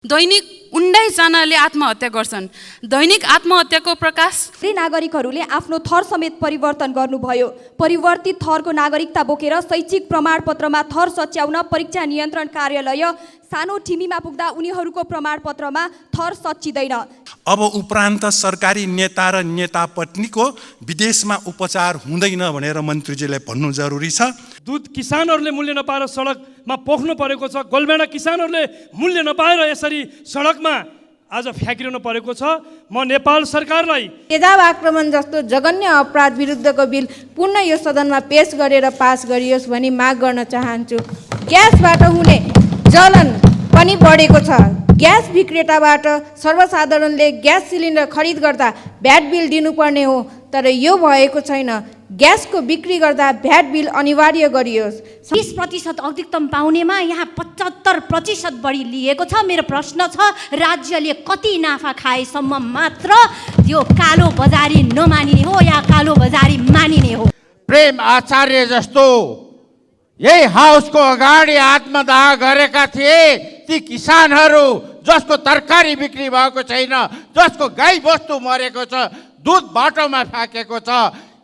दैनिक 19 जनाले आत्महत्या गर्छन्। दैनिक आत्महत्याको प्रकाश नागरिकहरूले आफ्नो थर समेत परिवर्तन गर्नुभयो। परिवर्तित थरको नागरिकता बोकेर शैक्षिक प्रमाणपत्रमा थर सच्याउन परीक्षा नियन्त्रण कार्यालय सानो ठिमीमा पुग्दा उनीहरूको प्रमाणपत्रमा थर सच्चिँदैन। अब उपरान्त सरकारी नेता र नेता पत्नीको विदेशमा उपचार हुँदैन भनेर मन्त्रीजीले भन्नु जरुरी छ। दूध किसानहरूले मूल्य नपाएर सडकमा पोख्नु परेको छ। गोलभेडा किसानहरूले मूल्य नपाएर यसरी सडकमा आज फ्याँकिरहनु परेको छ। म नेपाल सरकारलाई तेजाब आक्रमण जस्तो जघन्य अपराध विरुद्धको बिल पुनः यो सदनमा पेश गरेर पास गरियोस् भनी माग गर्न चाहन्छु। ग्यासबाट हुने जलन पनि बढेको छ। ग्यास विक्रेताबाट सर्वसाधारणले ग्यास सिलिन्डर खरिद गर्दा भ्याट बिल दिनुपर्ने हो, तर यो भएको छैन। ग्यासको बिक्री गर्दा भ्याट बिल अनिवार्य गरियोस्। 20% अधिकतम पाउनेमा यहाँ 75% बढी लिएको छ। मेरो प्रश्न छ, राज्यले कति नाफा खाएसम्म मात्र यो कालो बजारी नमानिने हो या कालो बजारी मानिने हो? प्रेम आचार्य जस्तो यही हाउसको अगाडि आत्मदाह गरेका थिए ती किसानहरू जसको तरकारी बिक्री भएको छैन, जसको गाई बस्तु मरेको छ, दुध बाटोमा फ्याँकेको छ,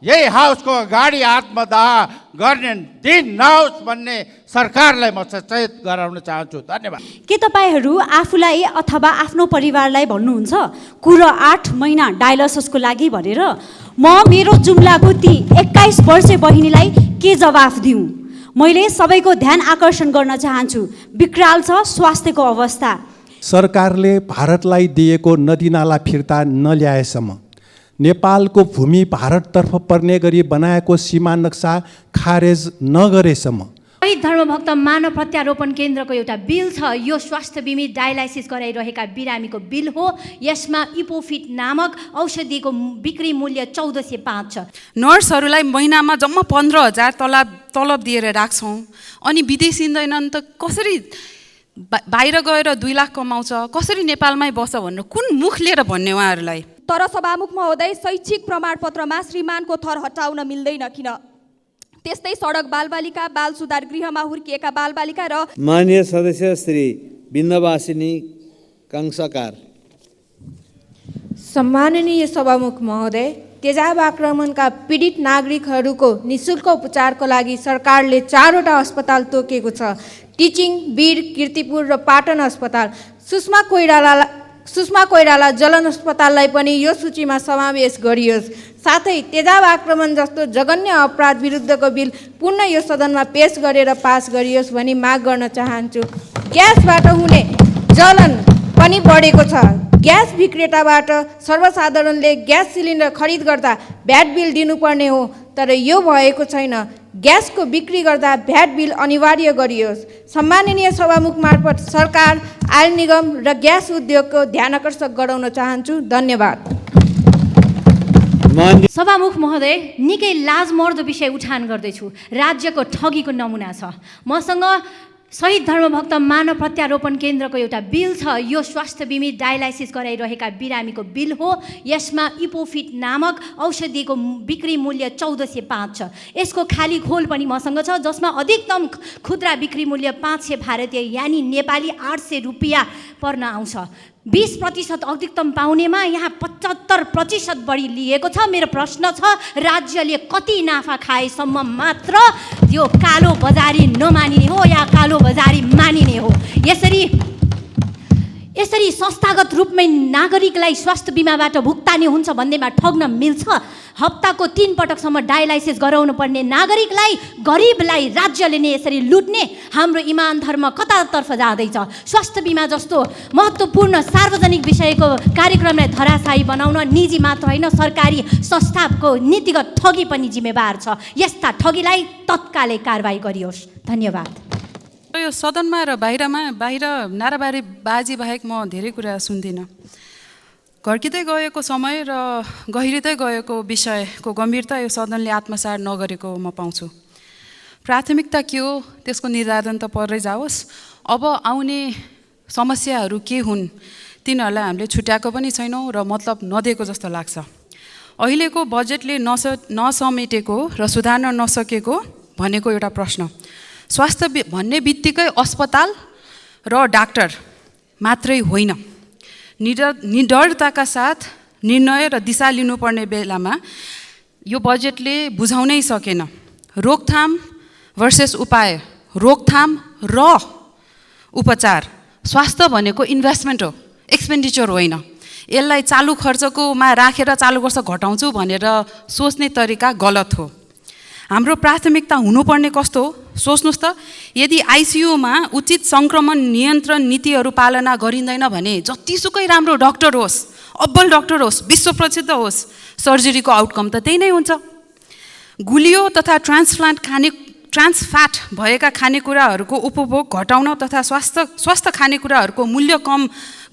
यही हाउसको अगाडि आत्मदाह गर्ने दिन नहोस् भन्ने सरकारलाई म सचेत गराउन चाहन्छु। धन्यवाद। के तपाईहरू आफूलाई अथवा आफ्नो परिवारलाई भन्नुहुन्छ कुरो 8 महिना डायलिसिसको लागि भनेर? म मेरो जुम्लाको ती 21 वर्षे बहिनीलाई के जवाफ दिउँ? मैले सबैको ध्यान आकर्षण गर्न चाहन्छु। विकराल छ स्वास्थ्यको अवस्था। सरकारले भारतलाई दिएको नदीनाला फिर्ता नल्याएसम्म, नेपालको भूमि भारततर्फ पर्ने गरी बनाएको सीमा नक्सा खारेज नगरेसम्म, शहीद धर्मभक्त मानव प्रत्यारोपण केन्द्रको एउटा बिल छ। यो स्वास्थ्य बिमी डायलाइसिस गराइरहेका बिरामीको बिल हो। यसमा इपोफिट नामक औषधिको बिक्री मूल्य 1405 छ। नर्सहरूलाई महिनामा जम्मा 15,000 तलब दिएर राख्छौँ, अनि विदेशिँदैनन् त कसरी बाहिर गएर 2 लाख कमाउँछ, कसरी नेपालमै बस्छ भनेर कुन मुख लिएर भन्ने उहाँहरूलाई? तर सभामुख महोदय, शैक्षिक प्रमाणपत्रमा श्रीमानको थर हटाउन मिल्दैन किन? त्यस्तै सडक बालबालिका, बाल सुधार गृहमा हुर्किएका बालबालिका र माननीय सदस्य श्री बिन्दवासिनी कंसाकार। सम्माननीय सभामुख महोदय, तेजाब आक्रमणका पीडित नागरिकहरूको निःशुल्क उपचारको लागि सरकारले 4वटा अस्पताल तोकेको छ। टिचिङ, वीर, कीर्तिपुर र पाटन अस्पताल। सुषमा कोइराला जलन अस्पताललाई पनि यो सूचीमा समावेश गरियोस्। साथै तेजाब आक्रमण जस्तो जघन्य अपराध विरुद्धको बिल पुनः यो सदनमा पेश गरेर पास गरियोस् भनी माग गर्न चाहन्छु। ग्यासबाट हुने जलन पनि बढेको छ। ग्यास विक्रेताबाट सर्वसाधारणले ग्यास सिलिन्डर खरिद गर्दा भ्याट बिल दिनुपर्ने हो, तर यो भएको छैन। ग्यासको बिक्री गर्दा भ्याट बिल अनिवार्य गरियोस्। सम्माननीय सभामुख मार्फत सरकार, आयल निगम र ग्यास उद्योगको ध्यान आकर्षक गराउन चाहन्छु। धन्यवाद। सभामुख महोदय, निकै लाजमर्दो विषय उठान गर्दैछु। राज्यको ठगीको नमुना छ। मसँग शहीद धर्मभक्त मानव प्रत्यारोपण केन्द्रको एउटा बिल छ। यो स्वास्थ्य बिमी डायलाइसिस गराइरहेका बिरामीको बिल हो। यसमा इपोफिट नामक औषधिको बिक्री मूल्य 1405 छ। यसको खाली खोल पनि मसँग छ, जसमा अधिकतम खुद्रा बिक्री मूल्य 500 भारतीय यानि नेपाली 800 रुपियाँ पर्न आउँछ। 20% अधिकतम पाउनेमा यहाँ 75% बढी लिएको छ। मेरो प्रश्न छ, राज्यले कति नाफा खाएसम्म मात्र यो कालो बजारी नमानिने हो या कालो बजारी मानिने हो? यसरी संस्थागत रूपमै नागरिकलाई स्वास्थ्य बिमाबाट भुक्तानी हुन्छ भन्नेमा ठग्न मिल्छ? हप्ताको 3 पटकसम्म डायलाइसिस गराउनु पर्ने नागरिकलाई, गरिबलाई राज्यले नै यसरी लुट्ने? हाम्रो इमान धर्म कतातर्फ जाँदैछ? स्वास्थ्य बिमा जस्तो महत्त्वपूर्ण सार्वजनिक विषयको कार्यक्रमलाई धराशायी बनाउन निजी मात्र होइन, सरकारी संस्थाको नीतिगत ठगी पनि जिम्मेवार छ। यस्ता ठगीलाई तत्कालै कारबाही गरियोस्। धन्यवाद। यो सदनमा र बाहिर नाराबारी बाजी बाहेक म धेरै कुरा सुन्दिनँ। घर्किँदै गएको समय र गहिरिँदै गएको विषयको गम्भीरता यो सदनले आत्मसात नगरेको म पाउँछु। प्राथमिकता के हो त्यसको निर्धारण त परै जाओस्। अब आउने समस्याहरू के हुन् तिनीहरूलाई हामीले छुट्याएको पनि छैनौँ र मतलब नदिएको जस्तो लाग्छ। अहिलेको बजेटले नसमेटेको र सुधार्न नसकेको भनेको एउटा प्रश्न। स्वास्थ्य भन्ने बित्तिकै अस्पताल र डाक्टर मात्रै होइन, निडरताका साथ निर्णय र दिशा लिनुपर्ने बेलामा यो बजेटले बुझाउनै सकेन। रोकथाम भर्सेस उपाय, रोकथाम र उपचार। स्वास्थ्य भनेको इन्भेस्टमेन्ट हो, एक्सपेन्डिचर होइन। यसलाई चालु खर्चकोमा राखेर चालु वर्ष घटाउँछु भनेर सोच्ने तरिका गलत हो। हाम्रो प्राथमिकता हुनुपर्ने कस्तो हो सोच्नुहोस् त। यदि आइसियुमा उचित सङ्क्रमण नियन्त्रण नीतिहरू पालना गरिँदैन भने जतिसुकै राम्रो डक्टर होस्, अब्बल डक्टर होस्, विश्व प्रसिद्ध होस्, सर्जरीको आउटकम त त्यही नै हुन्छ। गुलियो तथा ट्रान्सफ्याट भएका खानेकुराहरूको उपभोग घटाउन तथा स्वस्थ खानेकुराहरूको मूल्य कम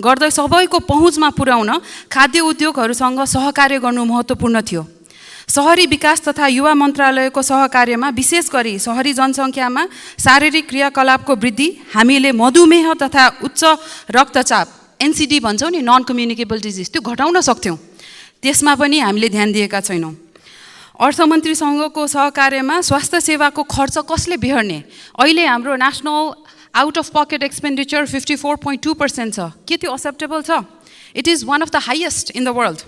गर्दै सबैको पहुँचमा पुर्याउन खाद्य उद्योगहरूसँग सहकार्य गर्नु महत्त्वपूर्ण थियो। सहरी विकास तथा युवा मन्त्रालयको सहकार्यमा विशेष गरी सहरी जनसङ्ख्यामा शारीरिक क्रियाकलापको वृद्धि, हामीले मधुमेह तथा उच्च रक्तचाप एनसिडी भन्छौँ नि, नन कम्युनिकेबल डिजिज, त्यो घटाउन सक्थ्यौँ। त्यसमा पनि हामीले ध्यान दिएका छैनौँ। अर्थमन्त्रीसँगको सहकार्यमा स्वास्थ्य सेवाको खर्च कसले बिहोर्ने? अहिले हाम्रो national out of pocket expenditure 54.2% छ। के त्यो एक्सेप्टेबल छ? It is one of the highest in the world.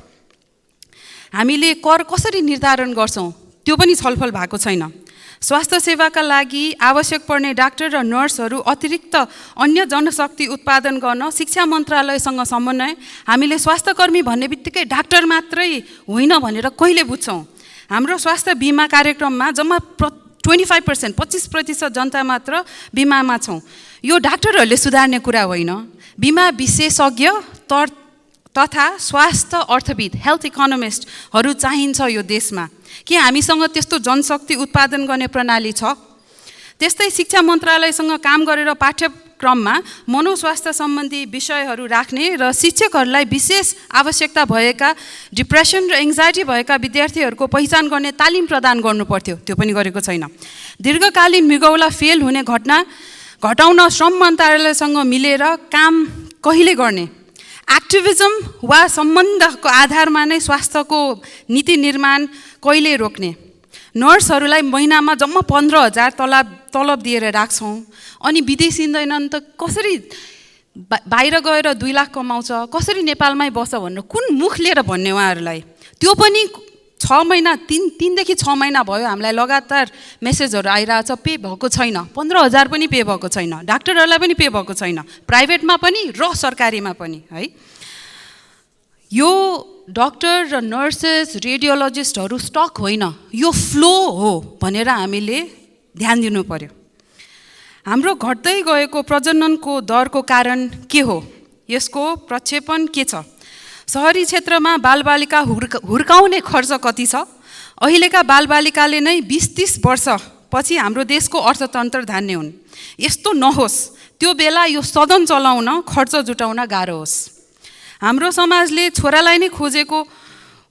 हामीले कर कसरी निर्धारण गर्छौँ त्यो पनि छलफल भएको छैन। स्वास्थ्य सेवाका लागि आवश्यक पर्ने डाक्टर र नर्सहरू अतिरिक्त अन्य जनशक्ति उत्पादन गर्न शिक्षा मन्त्रालयसँग समन्वय। हामीले स्वास्थ्यकर्मी भन्ने बित्तिकै डाक्टर मात्रै होइन भनेर कहिले बुझ्छौँ? हाम्रो स्वास्थ्य बिमा कार्यक्रममा जम्मा 25% जनता मात्र बिमामा छौँ। यो डाक्टरहरूले सुधार्ने कुरा होइन। बिमा विशेषज्ञ तथा स्वास्थ्य अर्थविद, हेल्थ इकोनोमिस्टहरू चाहिन्छ यो देशमा। के हामीसँग त्यस्तो जनशक्ति उत्पादन गर्ने प्रणाली छ? त्यस्तै शिक्षा मन्त्रालयसँग काम गरेर पाठ्यक्रममा मनोस्वास्थ्य सम्बन्धी विषयहरू राख्ने र शिक्षकहरूलाई विशेष आवश्यकता भएका डिप्रेसन र एङ्जाइटी भएका विद्यार्थीहरूको पहिचान गर्ने तालिम प्रदान गर्नुपर्थ्यो, त्यो पनि गरेको छैन। दीर्घकालीन मृगौला फेल हुने घटना घटाउन श्रम मन्त्रालयसँग मिलेर काम कहिले गर्ने? एक्टिभिजम वा सम्बन्धको आधारमा नै स्वास्थ्यको नीति निर्माण कहिले रोक्ने? नर्सहरूलाई महिनामा जम्मा 15,000 तलब दिएर राख्छौँ, अनि विदेश हिँड्दैनन् त कसरी बाहिर गएर 2 लाख कमाउँछ, कसरी नेपालमै बस्छ भनेर कुन मुख लिएर भन्ने उहाँहरूलाई? त्यो पनि 6 महिना 3 देखि 6 महिना भयो हामीलाई लगातार मेसेजहरू आइरहेछ, पे भएको छैन। 15,000 पनि पे भएको छैन, डाक्टरहरूलाई पनि पे भएको छैन, प्राइभेटमा पनि र सरकारीमा पनि है। यो डक्टर र नर्सेस रेडियोलोजिस्टहरू स्टक होइन, यो फ्लो हो भनेर हामीले ध्यान दिनु पर्यो। हाम्रो घट्दै गएको प्रजननको दरको कारण के हो? यसको प्रक्षेपण के छ? सहरी क्षेत्रमा बालबालिका हुर्काउने खर्च कति छ? अहिलेका बालबालिकाले नै 20-30 वर्षपछि हाम्रो देशको अर्थतन्त्र धान्ने हुन्। यस्तो नहोस्, त्यो बेला यो सदन चलाउन खर्च जुटाउन गाह्रो होस्। हाम्रो समाजले छोरालाई नै खोजेको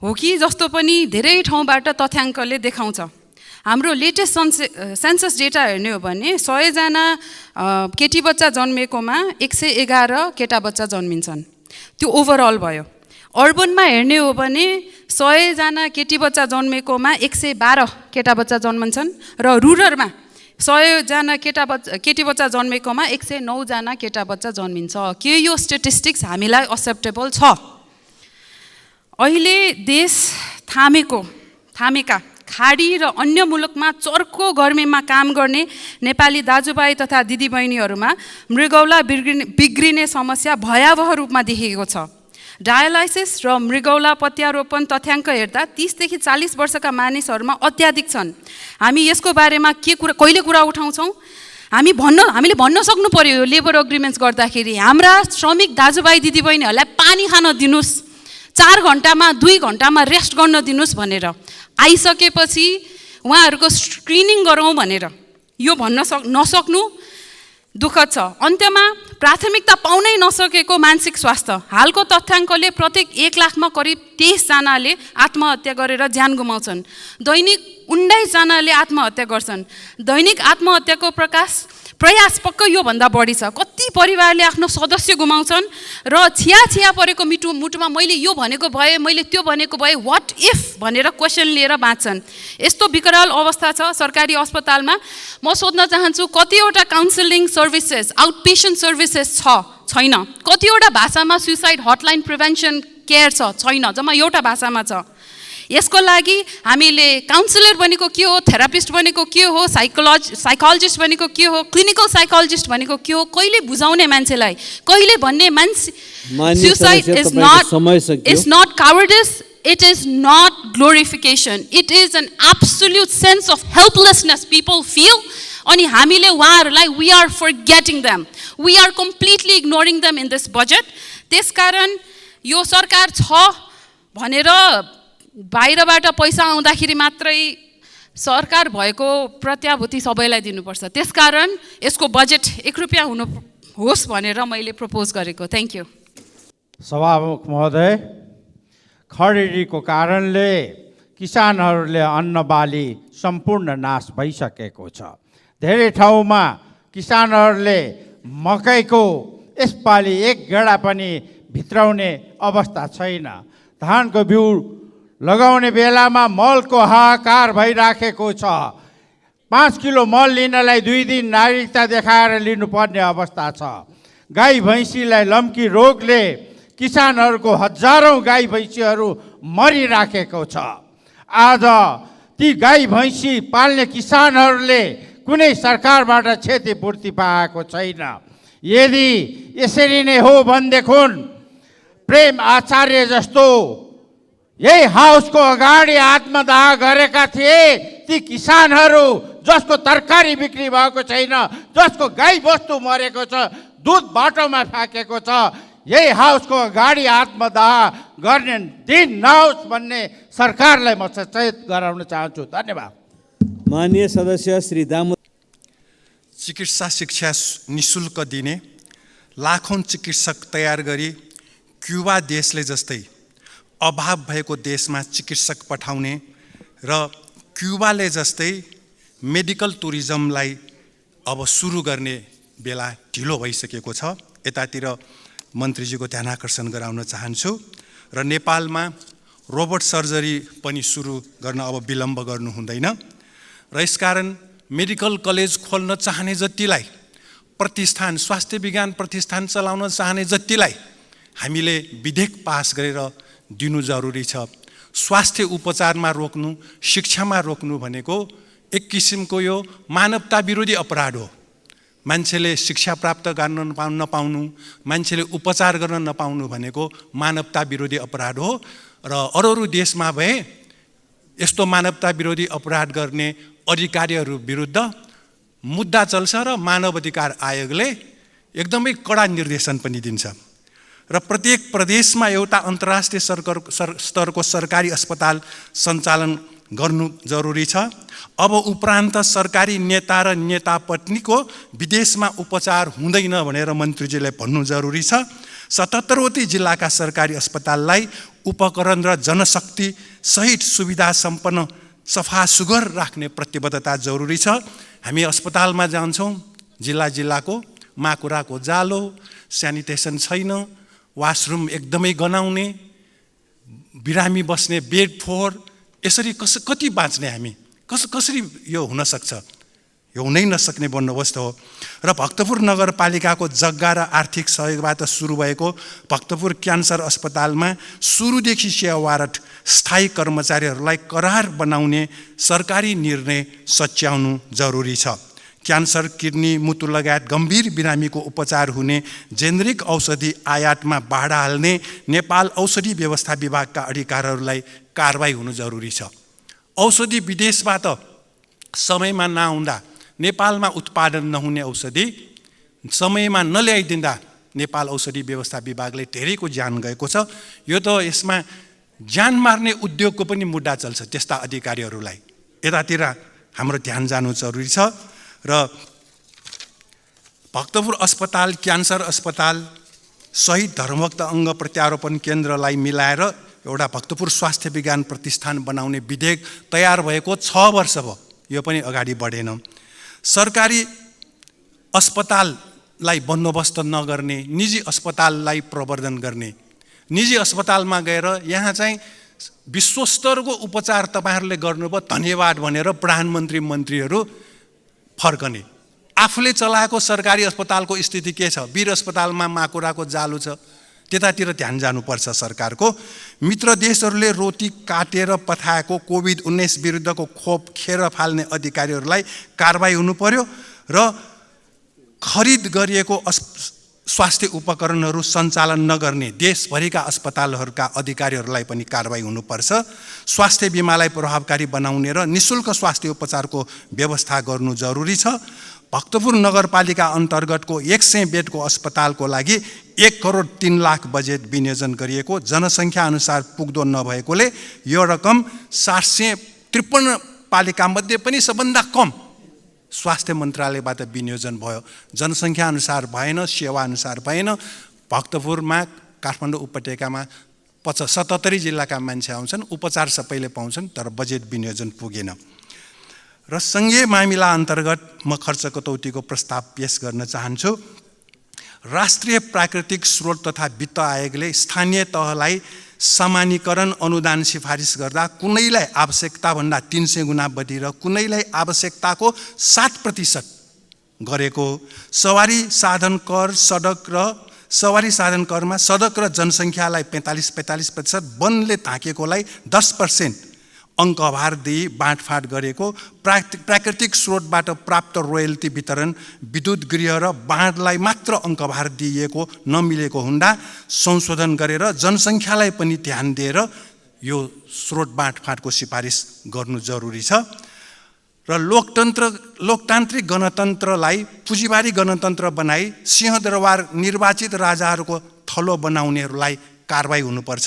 हो कि जस्तो पनि धेरै ठाउँबाट तथ्याङ्कले देखाउँछ। हाम्रो लेटेस्ट सेन्सस डेटा हेर्ने हो भने 100जना केटी बच्चा जन्मेकोमा 111 केटा बच्चा जन्मिन्छन्, त्यो ओभरअल भयो। अर्बनमा हेर्ने हो भने 100जना केटी बच्चा जन्मेकोमा 112 केटा बच्चा जन्मन्छन्, र रुरलमा 100जना केटी बच्चा जन्मेकोमा 109जना केटा बच्चा जन्मिन्छ। के यो स्टेटिस्टिक्स हामीलाई एक्सेप्टेबल छ? अहिले देश थामेका खाडी र अन्य मुलुकमा चर्को गर्मीमा काम गर्ने नेपाली दाजुभाइ तथा दिदीबहिनीहरूमा मृगौला बिग्रिने समस्या भयावह रूपमा देखिएको छ। डायलाइसिस र मृगौला प्रत्यारोपण तथ्याङ्क हेर्दा 30 देखि 40 वर्षका मानिसहरूमा अत्याधिक छन्। हामी यसको बारेमा कहिले कुरा उठाउँछौँ? हामीले भन्न सक्नु पर्यो यो लेबर एग्रिमेन्ट्स गर्दाखेरि हाम्रा श्रमिक दाजुभाइ दिदीबहिनीहरूलाई पानी खान दिनुहोस्, 4 घन्टामा 2 घन्टामा रेस्ट गर्न दिनुहोस् भनेर, आइसकेपछि उहाँहरूको स्क्रिनिङ गरौँ भनेर यो भन्न नसक्नु दुःखद छ। अन्त्यमा प्राथमिकता पाउनै नसकेको मानसिक स्वास्थ्य। हालको तथ्याङ्कले प्रत्येक 1 लाखमा करिब 23 जनाले आत्महत्या गरेर ज्यान गुमाउँछन्। दैनिक 19 जनाले आत्महत्या गर्छन्। दैनिक आत्महत्याको प्रयास पक्कै योभन्दा बढी छ। कति परिवारले आफ्नो सदस्य गुमाउँछन् र छिया परेको मुटुमा मैले यो भनेको भए, मैले त्यो भनेको भए, व्हाट इफ भनेर क्वेसन लिएर बाँच्छन्। यस्तो विकराल अवस्था छ सरकारी अस्पतालमा। म सोध्न चाहन्छु कतिवटा काउन्सिलिङ सर्भिसेस, आउटपेसेन्ट सर्भिसेस छैन? कतिवटा भाषामा सुसाइड हटलाइन प्रिभेन्सन केयर छैन? जम्मा एउटा भाषामा छ। यसको लागि हामीले काउन्सिलर भनेको के हो, थेरापिस्ट भनेको के हो, साइकोलोजिस्ट भनेको के हो, क्लिनिकल साइकोलोजिस्ट भनेको के हो, कहिले बुझाउने मान्छेलाई, कहिले भन्ने मान्छे suicide is not cowardice, it is not glorification, it is an absolute sense of helplessness people feel. अनि हामीले उहाँहरूलाई we are forgetting them, we are completely ignoring them in this budget. त्यसकारण यो सरकार छ भनेर बाहिरबाट पैसा आउँदाखेरि मात्रै सरकार भएको प्रत्याभूति सबैलाई दिनुपर्छ। त्यसकारण यसको बजेट 1 रुपैयाँ हुनु होस् भनेर मैले प्रपोज गरेको। Thank you. सभामुख महोदय, खडेरीको कारणले किसानहरूले अन्नबाली सम्पूर्ण नाश भइसकेको छ। धेरै ठाउँमा किसानहरूले मकैको यसपालि एक गेडा पनि भित्राउने अवस्था छैन। धानको बिउ लगाउने बेलामा मलको हाहाकार भइराखेको छ। 5 किलो मल लिनलाई 2 दिन नागरिकता देखाएर लिनुपर्ने अवस्था छ। गाई भैँसीलाई लम्की रोगले किसानहरूको हजारौँ गाई भैँसीहरू मरिराखेको छ। आज ती गाई भैँसी पाल्ने किसानहरूले कुनै सरकारबाट क्षतिपूर्ति पाएको छैन। यदि यसरी नै हो भनेदेखि प्रेम आचार्य जस्तो यही हाउसको अगाडि आत्मदाह गरेका थिए ती किसानहरू जसको तरकारी बिक्री भएको छैन, जसको गाई बस्तु मरेको छ, दुध बाटोमा फ्याँकेको छ, यही हाउसको अगाडि आत्मदाह गर्ने दिन नहोस् भन्ने सरकारलाई म सचेत गराउन चाहन्छु। धन्यवाद। माननीय सदस्य श्री दामोदर। चिकित्सा शिक्षा निशुल्क दिने, लाखौं चिकित्सक तयार गरी क्युबा देशले जस्तै अभाव भएको देशमा चिकित्सक पठाउने र क्युबाले जस्तै मेडिकल टुरिज्मलाई अब सुरु गर्ने बेला ढिलो भइसकेको छ। यतातिर मन्त्रीजीको ध्यान आकर्षण गराउन चाहन्छु। र नेपालमा रोबोट सर्जरी पनि सुरु गर्न अब विलम्ब गर्नु हुँदैन र यसकारण मेडिकल कलेज खोल्न चाहने जतिलाई, प्रतिष्ठान स्वास्थ्य विज्ञान प्रतिष्ठान चलाउन चाहने जतिलाई हामीले विधेयक पास गरेर दिनु जरुरी छ। स्वास्थ्य उपचारमा रोक्नु, शिक्षामा रोक्नु भनेको एक किसिमको यो मानवता विरोधी अपराध हो। मान्छेले शिक्षा प्राप्त गर्न नपाउनु, मान्छेले उपचार गर्न नपाउनु भनेको मानवता विरोधी अपराध हो। र अरू देशमा भए यस्तो मानवता विरोधी अपराध गर्ने अधिकारीहरू विरुद्ध मुद्दा चल्छ र मानव अधिकार आयोगले एकदमै कडा निर्देशन पनि दिन्छ। र प्रत्येक प्रदेशमा एउटा अन्तर्राष्ट्रिय स्तरको सरकारी अस्पताल सञ्चालन गर्नु जरुरी छ। अब उपरान्त सरकारी नेता र नेता पत्नीको विदेशमा उपचार हुँदैन भनेर मन्त्रीजीले भन्नु जरुरी छ। 77वटै जिल्लाका सरकारी अस्पताललाई उपकरण र जनशक्ति सहित सुविधा सम्पन्न सफा सुग्घर राख्ने प्रतिबद्धता जरुरी छ। हामी अस्पतालमा जान्छौँ, जिल्लाको माकुराको जालो, स्यानिटेसन छैन, वासरुम एकदमै गनाउने, बिरामी बस्ने बेड फोहोर, यसरी कति बाँच्ने हामी? कसरी यो हुन सक्छ? यो हुनै नसक्ने बन्दोबस्त हो। र भक्तपुर नगरपालिकाको जग्गा र आर्थिक सहयोगबाट सुरु भएको भक्तपुर क्यान्सर अस्पतालमा सुरुदेखि सेवारत स्थायी कर्मचारीहरूलाई करार बनाउने सरकारी निर्णय सच्याउनु जरुरी छ। क्यान्सर, किडनी, मुटु लगायत गम्भीर बिरामीको उपचार हुने जेनेरिक औषधि आयातमा बाधा हाल्ने नेपाल औषधि व्यवस्था विभागका अधिकारीहरूलाई कारबाही हुनु जरुरी छ। औषधि विदेशबाट समयमा नआउँदा, नेपालमा उत्पादन नहुने औषधि समयमा नल्याइदिँदा नेपाल औषधि व्यवस्था विभागले धेरैको ज्यान गएको छ। यो त यसमा ज्यान मार्ने उद्योगको पनि मुद्दा चल्छ त्यस्ता अधिकारीहरूलाई। यतातिर हाम्रो ध्यान जानु जरुरी छ। र भक्तपुर अस्पताल, क्यान्सर अस्पताल सहित धर्मभक्त अङ्ग प्रत्यारोपण केन्द्रलाई मिलाएर एउटा भक्तपुर स्वास्थ्य विज्ञान प्रतिष्ठान बनाउने विधेयक तयार भएको 6 वर्ष भयो, यो पनि अगाडि बढेन। सरकारी अस्पताललाई बन्दोबस्त नगर्ने, निजी अस्पताललाई प्रवर्धन गर्ने, निजी अस्पतालमा गएर यहाँ चाहिँ विश्वस्तरको उपचार तपाईँहरूले गर्नुभयो धन्यवाद भनेर प्रधानमन्त्री मन्त्रीहरू फर्कने। आफूले चलाएको सरकारी अस्पतालको स्थिति के छ? वीर अस्पतालमा माकुराको जालु छ, त्यतातिर ध्यान जानुपर्छ सरकारको। मित्र देशहरूले रोटी काटेर पठाएको कोभिड-19 विरुद्धको खोप खेर फाल्ने अधिकारीहरूलाई कारबाही हुनु पर्यो र खरिद गरिएको स्वास्थ्य उपकरणहरू सञ्चालन नगर्ने देशभरिका अस्पतालहरूका अधिकारीहरूलाई पनि कारबाही हुनुपर्छ। स्वास्थ्य बिमालाई प्रभावकारी बनाउने र निःशुल्क स्वास्थ्य उपचारको व्यवस्था गर्नु जरुरी छ। भक्तपुर नगरपालिका अन्तर्गतको 100 बेडको अस्पतालको लागि 1 करोड 3 लाख बजेट विनियोजन गरिएको, जनसङ्ख्या अनुसार पुग्दो नभएकोले यो रकम 753 पालिकामध्ये पनि सबभन्दा कम स्वास्थ्य मन्त्रालयबाट विनियोजन भयो। जनसङ्ख्या अनुसार भएन, सेवा अनुसार भएन। भक्तपुरमा काठमाडौँ उपत्यकामा 77 जिल्लाका मान्छे आउँछन्, उपचार सबैले पाउँछन्, तर बजेट विनियोजन पुगेन। र सङ्घीय मामिला अन्तर्गत म खर्च कटौतीको प्रस्ताव पेश गर्न चाहन्छु। राष्ट्रिय प्राकृतिक स्रोत तथा वित्त आयोगले स्थानीय तहलाई सामान्यीकरण अनुदान सिफारिस गर्दा कुनैलाई आवश्यकताभन्दा 300 गुणा बढी र कुनैलाई आवश्यकताको 7% गरेको सवारी साधन कर करमा सडक र जनसङ्ख्यालाई 45% वनले ताकेकोलाई 10% अङ्कभार दिई बाँडफाँड गरेको, प्राकृतिक स्रोतबाट प्राप्त रोयल्टी वितरण विद्युत गृह र बाँडलाई मात्र अङ्कभार दिइएको नमिलेको हुँदा संशोधन गरेर जनसङ्ख्यालाई पनि ध्यान दिएर यो स्रोत बाँडफाँडको सिफारिस गर्नु जरुरी छ। र लोकतान्त्रिक गणतन्त्रलाई पुँजीबारी गणतन्त्र बनाई सिंहदरबार निर्वाचित राजाहरूको थलो बनाउनेहरूलाई कारबाही हुनुपर्छ।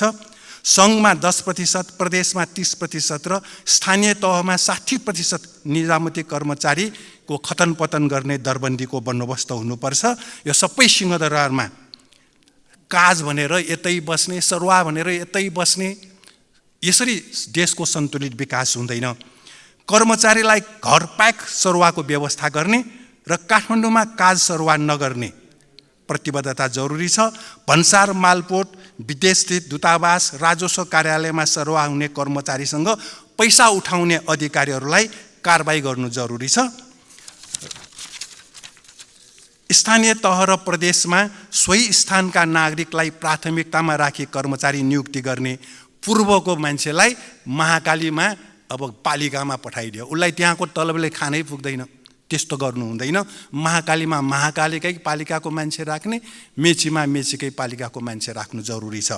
सङ्घमा 10%, प्रदेशमा 30% र स्थानीय तहमा 60% निजामती कर्मचारीको खतनपतन गर्ने दरबन्दीको बन्दोबस्त हुनुपर्छ। यो सबै सिंहदरबारमा काज भनेर यतै बस्ने, सरुवा भनेर यतै बस्ने, यसरी देशको सन्तुलित विकास हुँदैन। कर्मचारीलाई घर प्याक सरुवाको व्यवस्था गर्ने र काठमाडौँमा काज सरुवा नगर्ने प्रतिबद्धता जरुरी छ। भन्सार, मालपोत, विदेशस्थित दूतावास, राजस्व कार्यालयमा सरुवा हुने कर्मचारीसँग पैसा उठाउने अधिकारीहरूलाई कारबाही गर्नु जरुरी छ। स्थानीय तह र प्रदेशमा सोही स्थानका नागरिकलाई प्राथमिकतामा राखी कर्मचारी नियुक्ति गर्ने, पूर्वको मान्छेलाई महाकालीमा अब पालिकामा पठाइदियो, उसलाई त्यहाँको तलबले खानै पुग्दैन, त्यस्तो गर्नु हुँदैन। महाकालीमा महाकालीकै पालिकाको मान्छे राख्ने, मेचीमा मेचीकै पालिकाको मान्छे राख्नु जरुरी छ।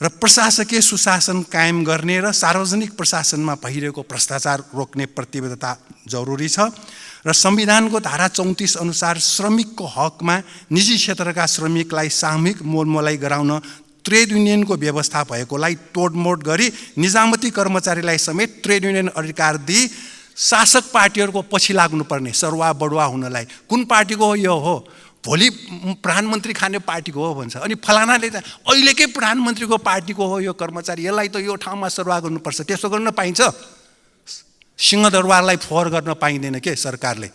र प्रशासकीय सुशासन कायम गर्ने र सार्वजनिक प्रशासनमा भइरहेको भ्रष्टाचार रोक्ने प्रतिबद्धता जरुरी छ। र संविधानको धारा 34 अनुसार श्रमिकको हकमा निजी क्षेत्रका श्रमिकलाई सामूहिक मोलमोलाई गराउन ट्रेड युनियनको व्यवस्था भएकोलाई तोडमोड गरी निजामती कर्मचारीलाई समेत ट्रेड युनियन अधिकार दिई शासक पार्टीहरूको पछि लाग्नुपर्ने सरुवा बढुवा हुनलाई। कुन पार्टीको हो यो? हो भोलि प्रधानमन्त्री खाने पार्टीको हो भन्छ, अनि फलानाले त अहिलेकै प्रधानमन्त्रीको पार्टीको हो यो कर्मचारी, यसलाई त यो ठाउँमा सरुवा गर्नुपर्छ। त्यसो गर्न पाइन्छ? सिंहदरबारलाई फोहोर गर्न पाइँदैन के सरकारले?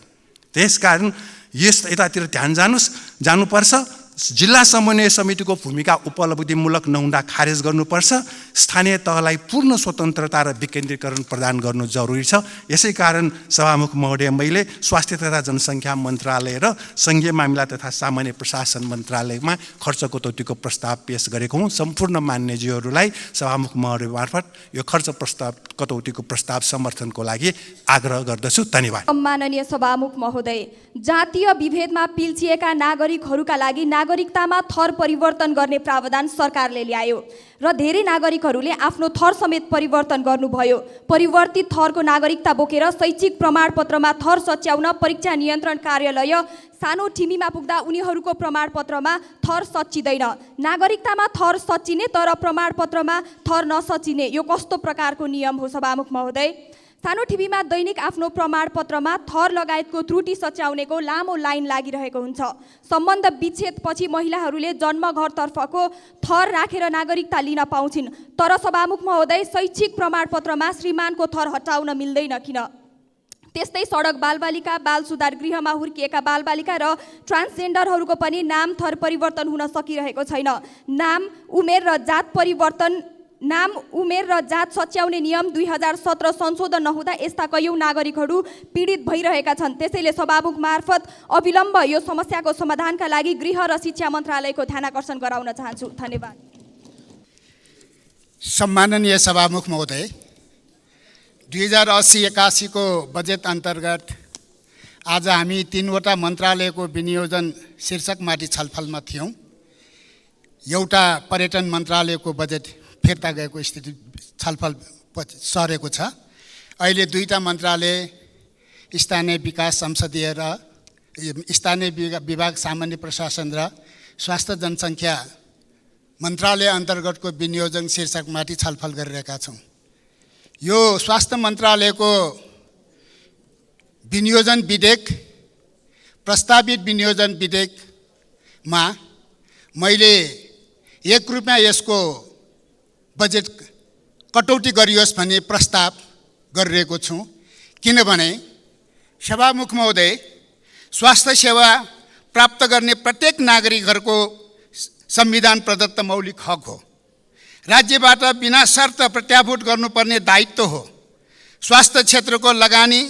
त्यसकारण यतातिर ध्यान जानुपर्छ। जिल्ला समन्वय समितिको भूमिका उपलब्धिमूलक नहुँदा खारेज गर्नुपर्छ। स्थानीय तहलाई पूर्ण स्वतन्त्रता र विकेन्द्रीकरण प्रदान गर्नु जरुरी छ। यसै कारण सभामुख महोदय, मैले स्वास्थ्य तथा जनसङ्ख्या मन्त्रालय र सङ्घीय मामिला तथा सामान्य प्रशासन मन्त्रालयमा खर्च कटौतीको प्रस्ताव पेश गरेको हुँ। सम्पूर्ण मान्यज्यूहरूलाई सभामुख महोदय मार्फत यो खर्च कटौतीको प्रस्ताव समर्थनको लागि आग्रह गर्दछु। धन्यवाद। माननीय सभामुख महोदय, जातीय विभेदमा पिल्चिएका नागरिकहरूका लागि नागरिकतामा थर परिवर्तन गर्ने प्रावधान सरकारले ल्यायो र धेरै नागरिकहरूले आफ्नो थर समेत परिवर्तन गर्नुभयो। परिवर्तित थरको नागरिकता बोकेर शैक्षिक प्रमाणपत्रमा थर सच्याउन परीक्षा नियन्त्रण कार्यालय सानो ठिमीमा पुग्दा उनीहरूको प्रमाणपत्रमा थर सच्चिँदैन। नागरिकतामा थर सच्चिने तर प्रमाणपत्रमा थर नसच्चिने, यो कस्तो प्रकारको नियम हो सभामुख महोदय? सानो टिभीमा दैनिक आफ्नो प्रमाणपत्रमा थर लगायतको त्रुटि सच्याउनेको लामो लाइन लागिरहेको हुन्छ। सम्बन्ध विच्छेदपछि महिलाहरूले जन्मघरतर्फको थर राखेर नागरिकता लिन पाउँछिन्, तर सभामुख महोदय शैक्षिक प्रमाणपत्रमा श्रीमानको थर हटाउन मिल्दैन किन? त्यस्तै सडक बालबालिका, बाल सुधार गृहमा हुर्किएका बालबालिका र ट्रान्सजेन्डरहरूको पनि नाम थर परिवर्तन हुन सकिरहेको छैन। नाम, उमेर र जात सच्याउने नियम 2017 संशोधन नहुँदा यस्ता कैयौँ नागरिकहरू पीडित भइरहेका छन्। त्यसैले सभामुख मार्फत अविलम्ब यो समस्याको समाधानका लागि गृह र शिक्षा मन्त्रालयको ध्यानाकर्षण गराउन चाहन्छु। धन्यवाद। सम्माननीय सभामुख महोदय, 2080-81 को बजेट अन्तर्गत आज हामी 3वटा मन्त्रालयको विनियोजन शीर्षकमाथि छलफलमा थियौँ। एउटा पर्यटन मन्त्रालयको बजेट फिर्ता गएको स्थिति छलफल सरेको छ। अहिले 2टा मन्त्रालय स्थानीय विकास संसदीय र स्थानीय विभाग सामान्य प्रशासन र स्वास्थ्य जनसङ्ख्या मन्त्रालय अन्तर्गतको विनियोजन शीर्षकमाथि छलफल गरिरहेका छौँ। यो स्वास्थ्य मन्त्रालयको विनियोजन विधेयक, प्रस्तावित विनियोजन विधेयकमा मैले ₹1 यसको बजेट कटौती गरियोस् भन्ने प्रस्ताव गरिरहेको छु। किनभने सभामुख महोदय, स्वास्थ्य सेवा प्राप्त गर्ने प्रत्येक नागरिकहरूको संविधान प्रदत्त मौलिक हक हो। राज्यबाट बिना शर्त प्रत्याभूत गर्नुपर्ने दायित्व हो। स्वास्थ्य क्षेत्रको लगानी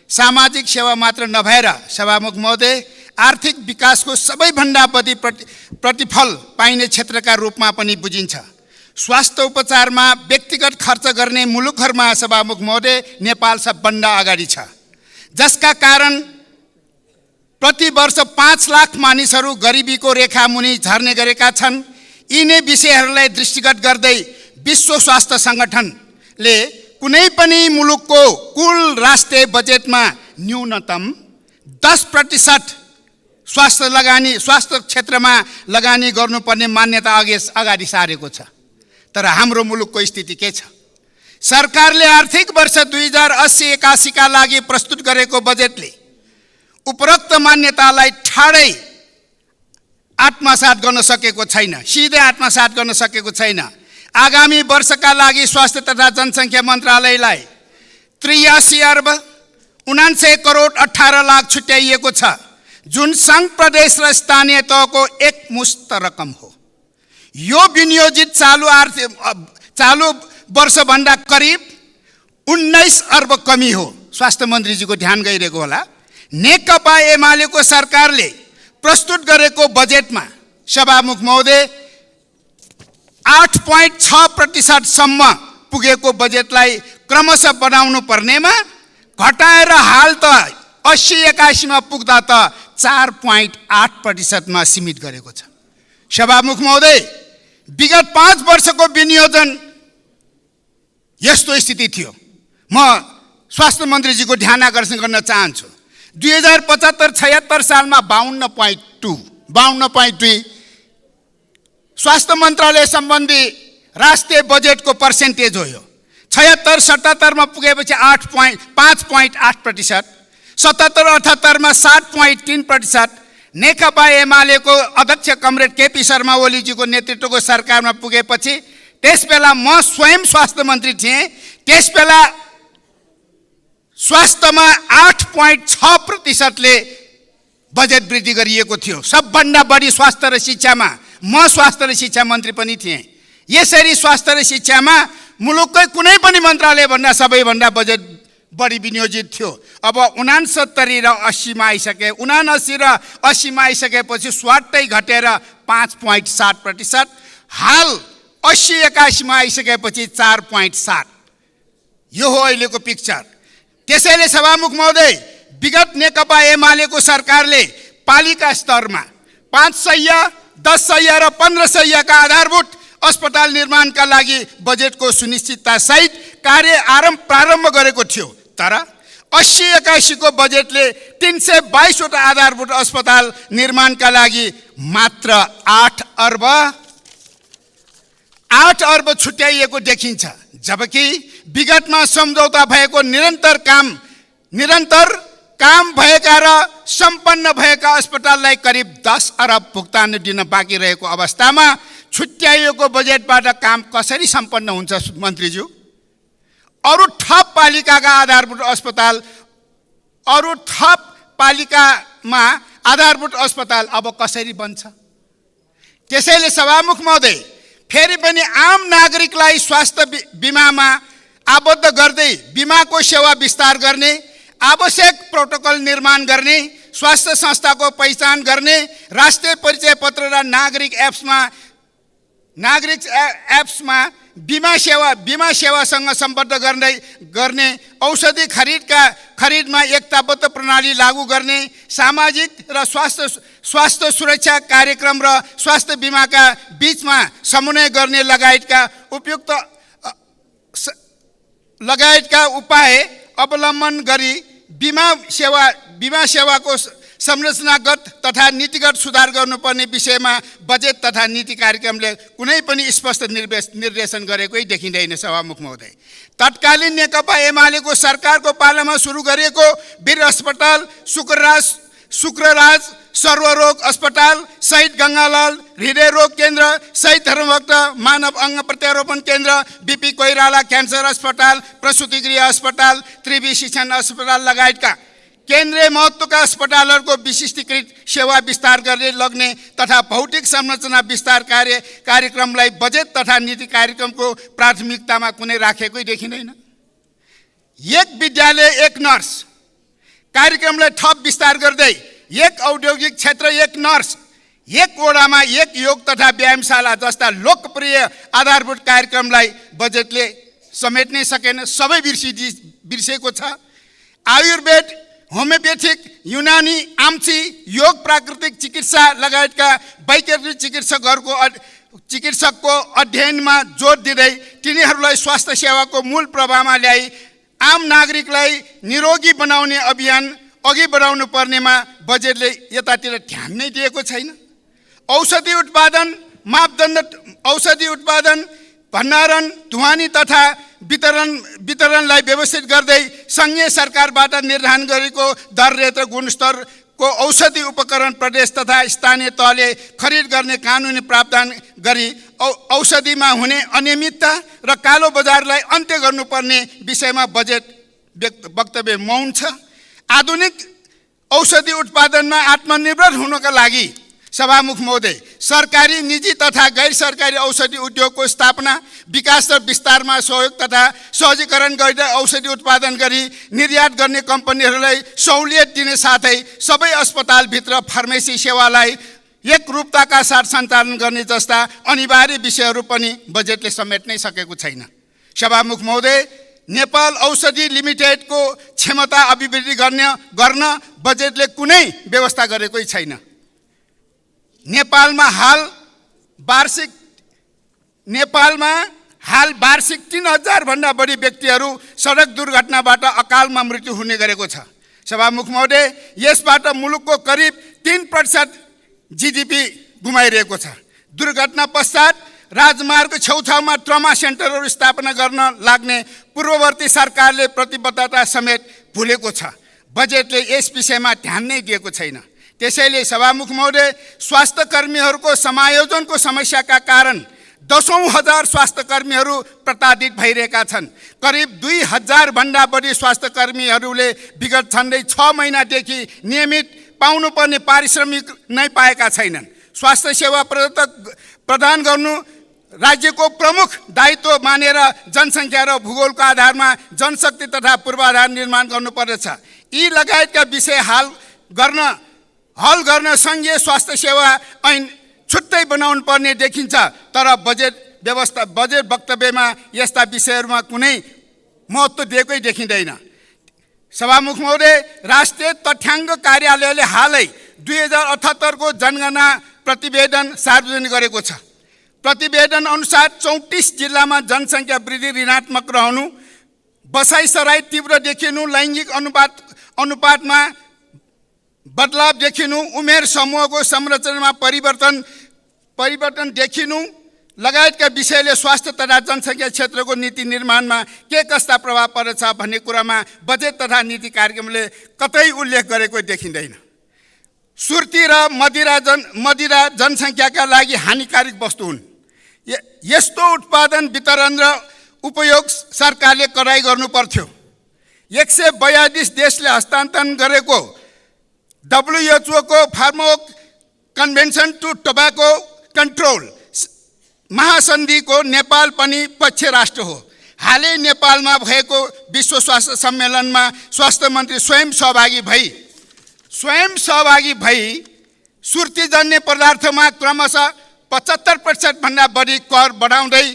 सामाजिक सेवा मात्र नभएर सभामुख महोदय, आर्थिक विकासको सबैभन्दा बढी प्रतिफल पाइने क्षेत्रका रूपमा पनि बुझिन्छ। स्वास्थ्य उपचारमा व्यक्तिगत खर्च गर्ने मुलुकहरूमा सभामुख महोदय नेपाल सबभन्दा अगाडि छ, जसका कारण प्रति वर्ष 5 लाख मानिसहरू गरिबीको रेखा मुनि झर्ने गरेका छन्। यिनै विषयहरूलाई दृष्टिगत गर्दै विश्व स्वास्थ्य सङ्गठनले कुनै पनि मुलुकको कुल राष्ट्रिय बजेटमा न्यूनतम 10% स्वास्थ्य क्षेत्रमा लगानी गर्नुपर्ने मान्यता अगाडि सारेको छ। तर हाम्रो मुलुकको स्थिति के छ? सरकारले आर्थिक वर्ष 2080-81 का लागि प्रस्तुत गरेको बजेटले उपरोक्त मान्यतालाई ठाडै आत्मसात गर्न सकेको छैन, सिधै आत्मसात गर्न सकेको छैन। आगामी वर्षका लागि स्वास्थ्य तथा जनसङ्ख्या मन्त्रालयलाई 83 अर्ब 79 करोड 18 लाख छुट्याइएको छ, जुन सङ्घ प्रदेश र स्थानीय तहको एकमुष्ट रकम हो। यो विनियोजित चालु वर्षभन्दा करिब 19 अर्ब कमी हो। स्वास्थ्य मन्त्रीजीको ध्यान गइरहेको होला। नेकपा एमालेको सरकारले प्रस्तुत गरेको बजेटमा सभामुख महोदय 8.6% सम्म पुगेको बजेटलाई क्रमशः बनाउनु पर्नेमा घटाएर हाल त 80-81 मा पुग्दा त 4.8% मा सीमित गरेको छ। सभामुख महोदय, विगत 5 वर्षको विनियोजन यस्तो स्थिति थियो। म स्वास्थ्य मन्त्रीजीको ध्यान आकर्षण गर्न चाहन्छु। 2075-76 सालमा 52.2 स्वास्थ्य मन्त्रालय सम्बन्धी राष्ट्रिय बजेटको पर्सेन्टेज हो। यो 76-77 मा पुगेपछि 5.8%, 77-78 मा 7.3%, नेकपा एमालेको अध्यक्ष कमरेड केपी शर्मा ओलीजीको नेतृत्वको सरकारमा पुगेपछि त्यसबेला म स्वयं स्वास्थ्य मन्त्री थिएँ। त्यसबेला स्वास्थ्यमा 8.6%ले बजेट वृद्धि गरिएको थियो। सबभन्दा बढी स्वास्थ्य र शिक्षामा म स्वास्थ्य र शिक्षा मन्त्री पनि थिएँ। यसरी स्वास्थ्य र शिक्षामा मुलुककै कुनै पनि मन्त्रालयभन्दा सबैभन्दा बजेट बढी विनियोजित थियो। अब 69 र 80 मा आइसके, 79 र 80 मा आइसकेपछि स्वाटै घटेर 5.7%, हाल 80-81 मा आइसकेपछि 4.7। यो हो अहिलेको पिक्चर। त्यसैले सभामुख महोदय, विगत नेकपा एमालेको सरकारले पालिका स्तरमा 500, 1000 र 1500 का आधारभूत अस्पताल निर्माणका लागि बजेटको सुनिश्चितता सहित कार्य प्रारम्भ गरेको थियो। तर 80-81 को बजेटले 322 वटा आधारभूत अस्पताल निर्माणका लागि मात्र 8 अर्ब छुट्याइएको देखिन्छ। जबकि विगतमा सम्झौता भएको निरन्तर काम भएका र सम्पन्न भएका अस्पताललाई करिब 10 अर्ब भुक्तानी दिन बाँकी रहेको अवस्थामा छुट्याइएको बजेटबाट काम कसरी सम्पन्न हुन्छ मन्त्रीज्यू? अरू थप पालिकाका आधारभूत अस्पताल अरू थप पालिकामा आधारभूत अस्पताल अब कसरी बन्छ? त्यसैले सभामुख महोदय, फेरि पनि आम नागरिकलाई स्वास्थ्य बिमामा आबद्ध गर्दै बिमाको सेवा विस्तार गर्ने, आवश्यक प्रोटोकल निर्माण गर्ने, स्वास्थ्य संस्थाको पहिचान गर्ने, राष्ट्रिय परिचय पत्र र नागरिक एप्समा बिमा सेवासँग सम्बद्ध गर्ने, औषधि खरिदमा एकताबद्ध प्रणाली लागू गर्ने, सामाजिक र स्वास्थ्य सुरक्षा कार्यक्रम र स्वास्थ्य बिमाका बीचमा समन्वय गर्ने लगायतका उपाय अवलम्बन गरी बिमा सेवाको संरचनागत तथा नीतिगत सुधार गर्नुपर्ने विषयमा बजेट तथा नीति कार्यक्रमले कुनै पनि स्पष्ट निर्देशन गरेकै देखिँदैन। सभामुख महोदय, तत्कालीन नेकपा एमालेको सरकारको पालामा सुरु गरिएको वीर अस्पताल, शुक्रराज सर्वरोग अस्पताल, शहीद गङ्गालाल हृदय रोग केन्द्र, शहीद धर्मभक्त मानव अङ्ग प्रत्यारोपण केन्द्र, बीपी कोइराला क्यान्सर अस्पताल, प्रसुति गृह अस्पताल, त्रिवी शिक्षण अस्पताल लगायतका केन्द्रीय महत्त्वका अस्पतालहरूको विशिष्टीकृत सेवा विस्तार गर्ने लग्ने तथा भौतिक संरचना विस्तार कार्यक्रमलाई बजेट तथा नीति कार्यक्रमको प्राथमिकतामा कुनै राखेकै देखिँदैन। एक विद्यालय एक नर्स कार्यक्रमलाई थप विस्तार गर्दै एक औद्योगिक क्षेत्र एक नर्स, एक वडामा एक योग तथा व्यायामशाला जस्ता लोकप्रिय आधारभूत कार्यक्रमलाई बजेटले समेट्नै सकेन, सबै बिर्सेको छ। आयुर्वेद, होमियोप्याथिक, युनानी, आम्ची, योग, प्राकृतिक चिकित्सा लगायतका वैकल्पिक चिकित्सकको अध्ययनमा जोड दिँदै तिनीहरूलाई स्वास्थ्य सेवाको मूल प्रवाहमा ल्याई आम नागरिकलाई निरोगी बनाउने अभियान अघि बढाउनु पर्नेमा बजेटले यतातिर ध्यान नै दिएको छैन। औषधि उत्पादन, भण्डारण, ढुवानी तथा वितरणलाई व्यवस्थित गर्दै सङ्घीय सरकारबाट निर्धारण गरेको दर रेट र गुणस्तरको औषधि उपकरण प्रदेश तथा स्थानीय तहले खरिद गर्ने कानुनी प्रावधान गरी औषधिमा हुने अनियमितता र कालो बजारलाई अन्त्य गर्नुपर्ने विषयमा बजेट वक्तव्य मौन छ। आधुनिक औषधि उत्पादनमा आत्मनिर्भर हुनका लागि सभामुख महोदय, सरकारी, निजी तथा गैर सरकारी औषधि उद्योगको स्थापना, विकास र विस्तारमा सहयोग तथा सहजीकरण गर्दै औषधि उत्पादन गरी निर्यात गर्ने कम्पनीहरूलाई सहुलियत दिने साथै सबै अस्पतालभित्र फार्मेसी सेवालाई एकरूपताका साथ सञ्चालन गर्ने जस्ता अनिवार्य विषयहरू पनि बजेटले समेट्नै सकेको छैन। सभामुख महोदय, नेपाल औषधि लिमिटेडको क्षमता अभिवृद्धि गर्न बजेटले कुनै व्यवस्था गरेकै छैन। नेपालमा हाल वार्षिक 3000 भन्दा बढी व्यक्तिहरू सडक दुर्घटनाबाट अकालमा मृत्यु हुने गरेको छ। सभामुख महोदय, यसबाट मुलुकको करिब 3% जीडीपी गुमाइरहेको छ। दुर्घटना पश्चात राजमार्ग छेउछाउमा ट्रमा सेन्टरहरू स्थापना गर्न लाग्ने पूर्ववर्ती सरकारले प्रतिबद्धता समेत भुलेको छ। बजेटले यस विषयमा ध्यान नै दिएको छैन। त्यसैले सभामुख महोदय, स्वास्थ्य कर्मीहरूको समायोजनको समस्याका कारण 10,000 स्वास्थ्य कर्मीहरू प्रताडित भइरहेका छन्। करिब 2000 भन्दा बढी स्वास्थ्य कर्मीहरूले विगत झन्डै 6 महिनादेखि नियमित पाउनुपर्ने पारिश्रमिक नै पाएका छैनन्। स्वास्थ्य सेवा प्रदान गर्नु राज्यको प्रमुख दायित्व मानेर जनसङ्ख्या र भूगोलको आधारमा जनशक्ति तथा पूर्वाधार निर्माण गर्नुपर्दछ। यी लगायतका विषय हल गर्न सङ्घीय स्वास्थ्य सेवा ऐन छुट्टै बनाउनु पर्ने देखिन्छ, तर बजेट वक्तव्यमा यस्ता विषयहरूमा कुनै महत्त्व दिएकै देखिँदैन। सभामुख महोदय, राष्ट्रिय तथ्याङ्क कार्यालयले हालै 2078 को जनगणना प्रतिवेदन सार्वजनिक गरेको छ। प्रतिवेदन अनुसार 34 जिल्लामा जनसङ्ख्या वृद्धि ऋणात्मक रहनु, बसाइसराई तीव्र देखिनु, लैङ्गिक अनुपातमा बदलाव देखिनु, उमेर समूहको संरचनामा परिवर्तन देखिनु लगायतका विषयले स्वास्थ्य तथा जनसङ्ख्या क्षेत्रको नीति निर्माणमा के कस्ता प्रभाव पर्दछ भन्ने कुरामा बजेट तथा नीति कार्यक्रमले कतै उल्लेख गरेको देखिँदैन। सुर्ती र मदिरा जनसङ्ख्याका लागि हानिकारक वस्तु हुन्। यस्तो उत्पादन, वितरण र उपयोग सरकारले कडाइ गर्नु पर्थ्यो। 142 देशले हस्तान्तरण गरेको WHO को framework convention to tobacco control महासन्धिको नेपाल पनि पक्ष राष्ट्र हो। हालै नेपालमा भएको विश्व स्वास्थ्य सम्मेलनमा स्वास्थ्य मन्त्री स्वयं सहभागी भई सुर्तीजन्य पदार्थमा क्रमशः 75% भन्दा बढी कर बढाउँदै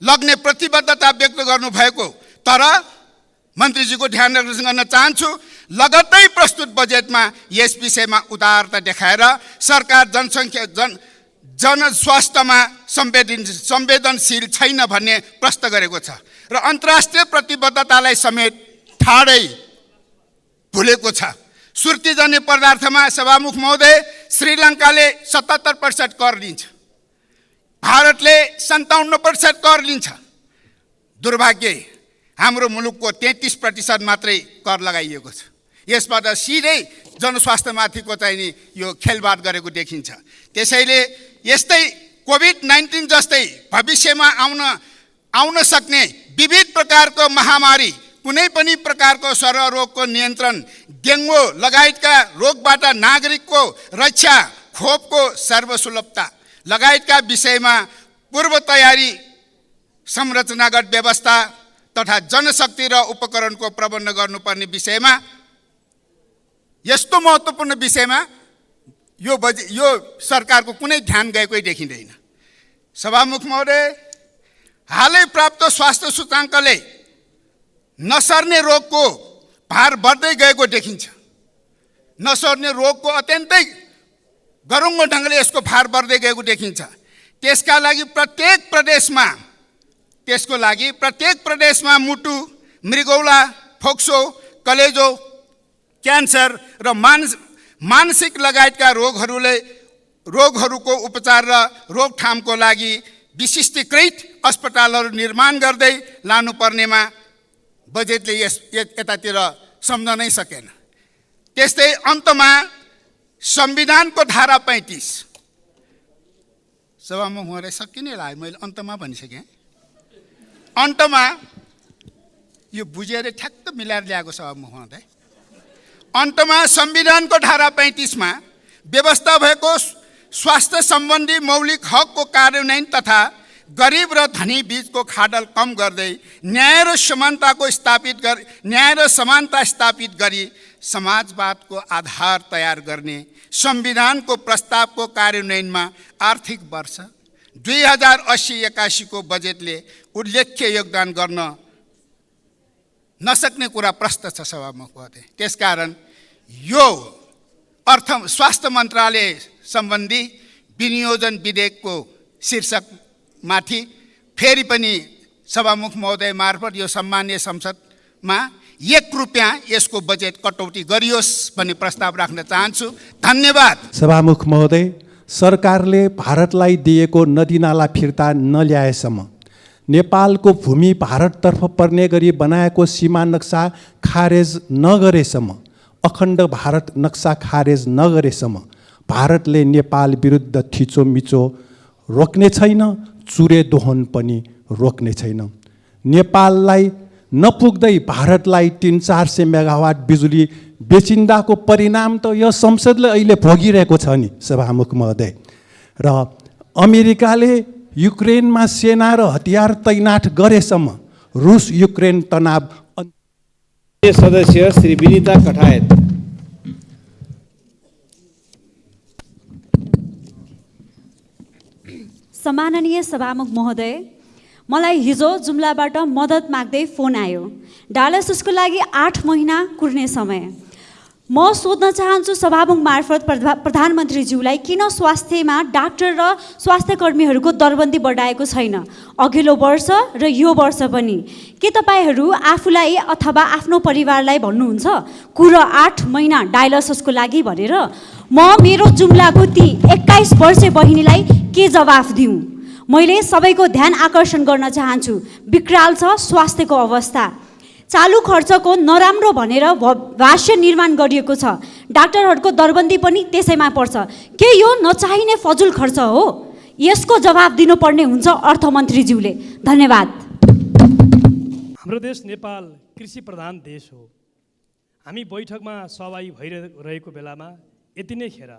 लग्ने प्रतिबद्धता व्यक्त गर्नुभएको, तर मन्त्रीजीको ध्यान गर्न चाहन्छु, लगत्तै प्रस्तुत बजेटमा यस विषयमा उदारता देखाएर सरकार जनस्वास्थ्यमा संवेदनशील छैन भन्ने प्रश्न गरेको छ र अन्तर्राष्ट्रिय प्रतिबद्धतालाई समेत ठाडै भुलेको छ। सुर्तीजन्य पदार्थमा सभामुख महोदय, श्रीलङ्काले 77% कर लिन्छ, भारतले 57% कर लिन्छ। दुर्भाग्य हाम्रो मुलुकको 33% मात्रै कर लगाइएको छ। यसबाट सिधै जनस्वास्थ्यमाथिको चाहिँ नि यो खेलबाड गरेको देखिन्छ। त्यसैले यस्तै कोभिड-19 जस्तै भविष्यमा आउन सक्ने विविध प्रकारको महामारी, कुनै पनि प्रकारको सर्वरोगको नियन्त्रण, डेङ्गु लगायतका रोगबाट नागरिकको रक्षा, खोपको सर्वसुलभता लगायतका विषयमा पूर्व तयारी, संरचनागत व्यवस्था तथा जनशक्ति र उपकरणको प्रबन्ध गर्नुपर्ने विषयमा, यस्तो महत्त्वपूर्ण विषयमा यो सरकारको कुनै ध्यान गएकै देखिँदैन। सभामुख महोदय, हालै प्राप्त स्वास्थ्य सूचाङ्कले नसर्ने रोगको भार बढ्दै गएको देखिन्छ। नसर्ने रोगको अत्यन्तै गरुङ्गो ढङ्गले यसको भार बढ्दै गएको देखिन्छ। त्यसका लागि प्रत्येक प्रदेशमा मुटु, मृगौला, फोक्सो, कलेजो, क्यान्सर र मानसिक लगायतका रोगहरूको उपचार र रोकथामको लागि विशिष्टीकृत अस्पतालहरू निर्माण गर्दै लानुपर्नेमा बजेटले यतातिर सम्झनै सकेन। त्यस्तै अन्तमा संविधानको धारा 35, सभामुख महोदय सकिनै लाग्यो, मैले अन्तमा भनिसकेँ। अन्तमा यो बुझेर ठ्याक्क मिलाएर ल्याएको सभामुख महोदय। अन्तमा संविधानको धारा 35 मा व्यवस्था भएको स्वास्थ्य सम्बन्धी मौलिक हकको कार्यान्वयन तथा गरिब र धनी बीचको खाडल कम गर्दै न्याय र समानता स्थापित गरी समाजवादको आधार तयार गर्ने संविधानको प्रस्तावको कार्यान्वयनमा आर्थिक वर्ष 2080-81 को बजेटले उल्लेख्य योगदान गर्न नसक्ने कुरा प्रष्ट छ सभामुख महोदय। त्यसकारण यो स्वास्थ्य मन्त्रालय सम्बन्धी विनियोजन विधेयकको शीर्षकमाथि फेरि पनि सभामुख महोदय मार्फत यो सम्माननीय संसदमा 1 रुपैयाँ यसको बजेट कटौती गरियोस् भन्ने प्रस्ताव राख्न चाहन्छु। धन्यवाद। सभामुख महोदय, सरकारले भारतलाई दिएको नदीनाला फिर्ता नल्याएसम्म, नेपालको भूमि भारततर्फ पर्ने गरी बनाएको सीमा नक्सा खारेज नगरेसम्म, अखण्ड भारत नक्सा खारेज नगरेसम्म भारतले नेपाल विरुद्ध थिचोमिचो रोक्ने छैन, चुरे दोहन पनि रोक्ने छैन। नेपाललाई नपुग्दै भारतलाई 300-400 मेगावाट बिजुली बेचिन्दाको परिणाम त यो संसदले अहिले भोगिरहेको छ नि सभामुख महोदय। र अमेरिकाले युक्रेनमा सेना र हतियार तैनाथ गरेसम्म रुस युक्रेन तनाव। सदस्य श्री विनिता कठायत। सम्माननीय सभामुख महोदय, मलाई हिजो जुम्लाबाट मद्दत माग्दै फोन आयो। डायलिसिसको लागि 8 महिना कुर्ने समय। म सोध्न चाहन्छु सभामुख मार्फत प्रधानमन्त्रीज्यूलाई, किन स्वास्थ्यमा डाक्टर र स्वास्थ्य कर्मीहरूको दरबन्दी बढाएको छैन अघिल्लो वर्ष र यो वर्ष पनि? के तपाईँहरू आफूलाई अथवा आफ्नो परिवारलाई भन्नुहुन्छ कुरो 8 महिना डायलिसिसको लागि भनेर? म मेरो जुम्लाको ती 21 वर्षे बहिनीलाई के जवाफ दिउँ? मैले सबैको ध्यान आकर्षण गर्न चाहन्छु। विकराल छ स्वास्थ्यको अवस्था। चालु खर्चको नराम्रो भनेर भाष्य निर्माण गरिएको छ। डाक्टरहरूको दरबन्दी पनि त्यसैमा पर्छ। के यो नचाहिने फजुल खर्च हो? यसको जवाब दिनुपर्ने हुन्छ अर्थमन्त्रीज्यूले। धन्यवाद। हाम्रो देश नेपाल कृषि प्रधान देश हो। हामी बैठकमा सहभागी भइरहेको बेलामा यति नै खेर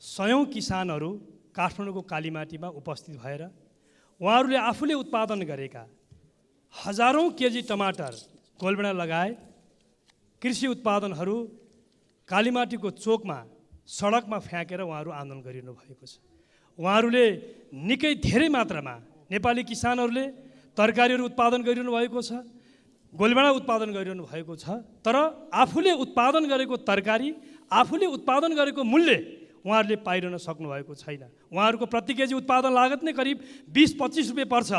सयौँ किसानहरू काठमाडौँको कालीमाटीमा उपस्थित भएर उहाँहरूले आफूले उत्पादन गरेका हजारौँ केजी टमाटर गोलबेडा लगाए कृषि उत्पादनहरू कालीमाटीको चोकमा सडकमा फ्याँकेर उहाँहरू आन्दोलन गरिरहनु भएको छ। उहाँहरूले निकै धेरै मात्रामा नेपाली किसानहरूले तरकारीहरू उत्पादन गरिरहनु भएको छ, गोलबेडा उत्पादन गरिरहनु भएको छ, तर आफूले उत्पादन गरेको तरकारी आफूले उत्पादन गरेको मूल्य उहाँहरूले पाइरहन सक्नुभएको छैन। उहाँहरूको प्रति केजी उत्पादन लागत नै करिब 20-25 रुपियाँ पर्छ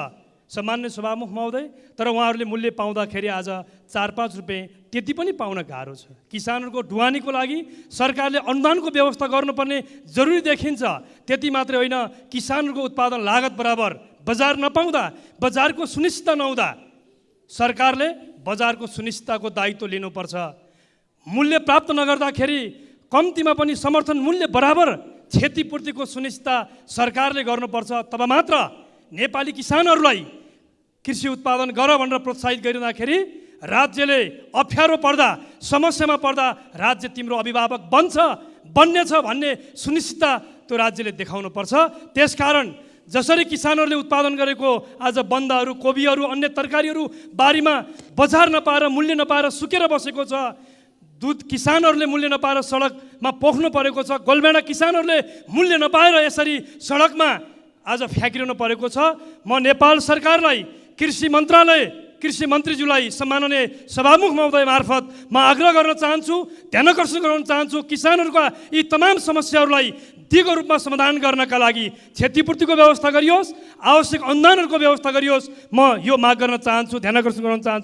सम्मान्य सभामुख महोदय, तर उहाँहरूले मूल्य पाउँदाखेरि आज 4-5 रुपियाँ त्यति पनि पाउन गाह्रो छ। किसानहरूको ढुवानीको लागि सरकारले अनुदानको व्यवस्था गर्नुपर्ने जरुरी देखिन्छ। त्यति मात्रै होइन, किसानहरूको उत्पादन लागत बराबर बजार नपाउँदा, बजारको सुनिश्चितता नहुँदा सरकारले बजारको सुनिश्चितताको दायित्व लिनुपर्छ। मूल्य प्राप्त नगर्दाखेरि कम्तीमा पनि समर्थन मूल्य बराबर क्षतिपूर्तिको सुनिश्चितता सरकारले गर्नुपर्छ। तब मात्र नेपाली किसानहरूलाई कृषि उत्पादन गर भनेर प्रोत्साहित गरिँदाखेरि राज्यले अप्ठ्यारो पर्दा, समस्यामा पर्दा राज्य तिम्रो अभिभावक बन्नेछ भन्ने सुनिश्चितता त्यो राज्यले देखाउनुपर्छ। त्यसकारण जसरी किसानहरूले उत्पादन गरेको आज बन्दाहरू, कोबीहरू, अन्य तरकारीहरू बारीमा बजार नपाएर, मूल्य नपाएर सुकेर बसेको छ, दुध किसानहरूले मूल्य नपाएर सडकमा पोख्नु परेको छ, गोलबेडा किसानहरूले मूल्य नपाएर यसरी सडकमा आज फ्याँकिरहनु परेको छ, म नेपाल सरकारलाई, कृषि मन्त्रालय, कृषि मन्त्रीज्यूलाई सम्माननीय सभामुख महोदय मार्फत म आग्रह गर्न चाहन्छु, ध्यानाकर्षण गराउन चाहन्छु, किसानहरूका यी तमाम समस्याहरूलाई दिगो रूपमा समाधान गर्नका लागि क्षतिपूर्तिको व्यवस्था गरियोस्, आवश्यक अनुदानहरूको व्यवस्था गरियोस्। म यो माग गर्न चाहन्छु, ध्यानाकर्षण गराउन चाहन्छु।